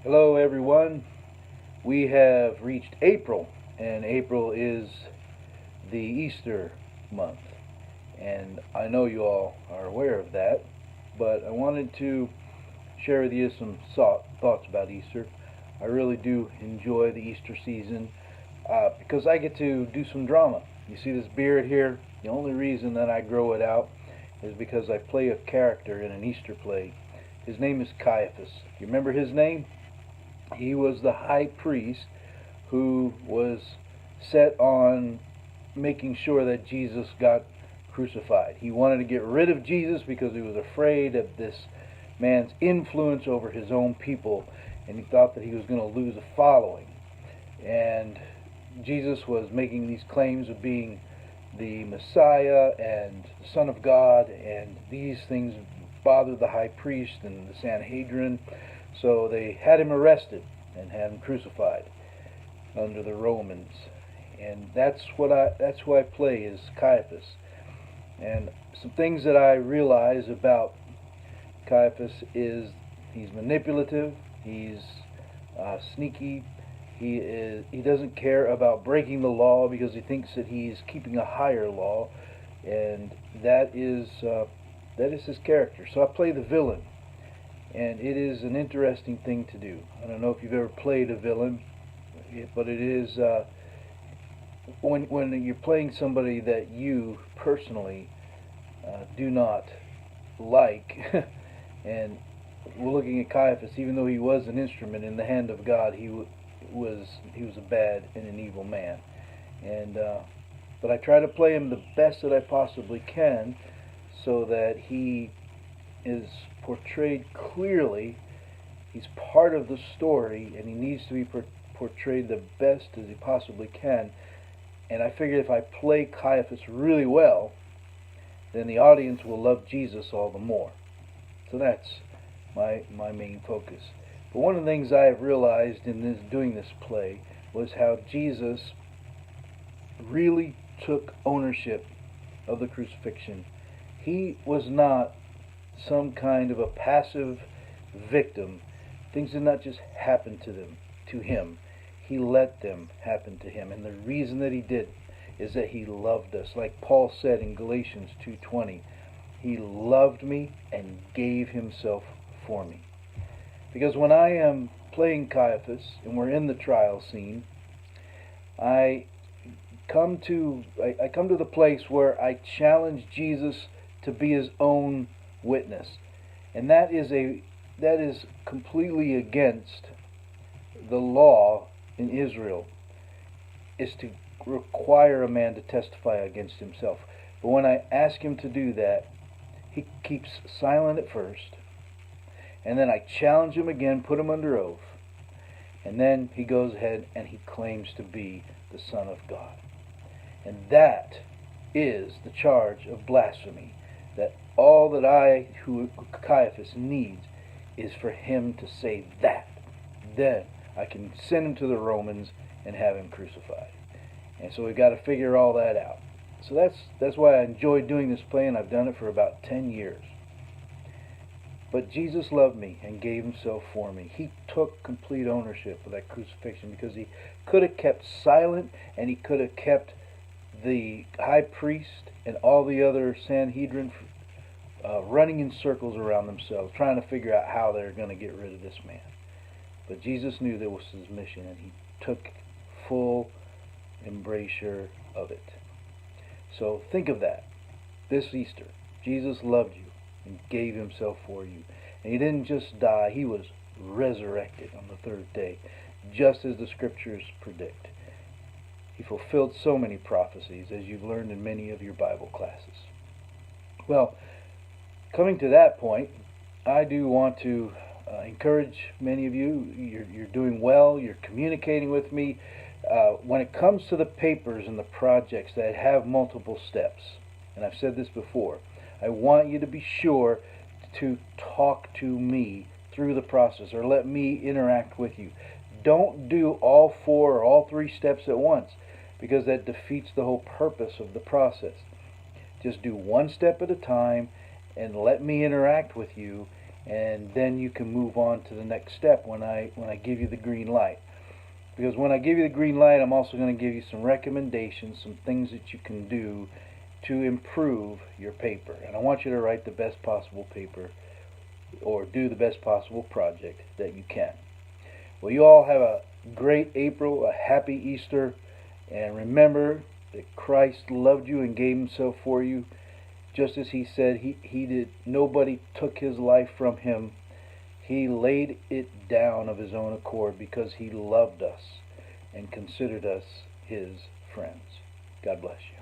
Hello, everyone. We have reached April, and April is the Easter month. And I know you all are aware of that, but I wanted to share with you some thoughts about Easter. I really do enjoy the Easter season because I get to do some drama. You see this beard here? The only reason that I grow it out is because I play a character in an Easter play. His name is Caiaphas. You remember his name? He was the high priest who was set on making sure that Jesus got crucified. He wanted to get rid of Jesus because he was afraid of this man's influence over his own people, and he thought that he was going to lose a following. And Jesus was making these claims of being the Messiah and the Son of God, and these things bothered the high priest and the Sanhedrin. So they had him arrested and had him crucified under the Romans. And that's who I play, is Caiaphas. And some things that I realize about Caiaphas is he's manipulative, he's sneaky, he doesn't care about breaking the law because he thinks that he's keeping a higher law, and that is his character. So I play the villain. And it is an interesting thing to do. I don't know if you've ever played a villain, but it is when you're playing somebody that you personally do not like. And we're looking at Caiaphas, even though he was an instrument in the hand of God, he was a bad and an evil man. And but I try to play him the best that I possibly can, so that he is portrayed clearly. He's part of the story, and he needs to be portrayed the best as he possibly can. And I figured if I play Caiaphas really well, then the audience will love Jesus all the more. So that's my main focus. But one of the things I have realized in doing this play was how Jesus really took ownership of the crucifixion. He was not some kind of a passive victim. Things did not just happen to him. He let them happen to him. And the reason that he did is that he loved us. Like Paul said in Galatians 2:20, he loved me and gave himself for me. Because when I am playing Caiaphas and we're in the trial scene, I come to the place where I challenge Jesus to be his own witness, and that is completely against the law in Israel, is to require a man to testify against himself. But when I ask him to do that, he keeps silent at first, and then I challenge him again, put him under oath, and then he goes ahead and he claims to be the Son of God. And that is the charge of blasphemy. That all that Caiaphas needs is for him to say that. Then I can send him to the Romans and have him crucified. And so we've got to figure all that out. So that's why I enjoy doing this play, and I've done it for about 10 years. But Jesus loved me and gave himself for me. He took complete ownership of that crucifixion, because he could have kept silent, and he could have kept the high priest and all the other Sanhedrin running in circles around themselves, trying to figure out how they're going to get rid of this man. But Jesus knew that was his mission, and he took full embrasure of it. So think of that. This Easter, Jesus loved you and gave himself for you. And he didn't just die, he was resurrected on the third day, just as the scriptures predict. He fulfilled so many prophecies, as you've learned in many of your Bible classes. Well, coming to that point, I do want to encourage many of you. You're doing well. You're communicating with me. When it comes to the papers and the projects that have multiple steps, and I've said this before, I want you to be sure to talk to me through the process, or let me interact with you. Don't do all 4 or all 3 steps at once, because that defeats the whole purpose of the process. Just do one step at a time and let me interact with you, and then you can move on to the next step when I give you the green light. Because when I give you the green light, I'm also going to give you some recommendations, some things that you can do to improve your paper. And I want you to write the best possible paper, or do the best possible project that you can. Well, you all have a great April, a happy Easter, and remember that Christ loved you and gave himself for you. Just as he said, he did, nobody took his life from him. He laid it down of his own accord because he loved us and considered us his friends. God bless you.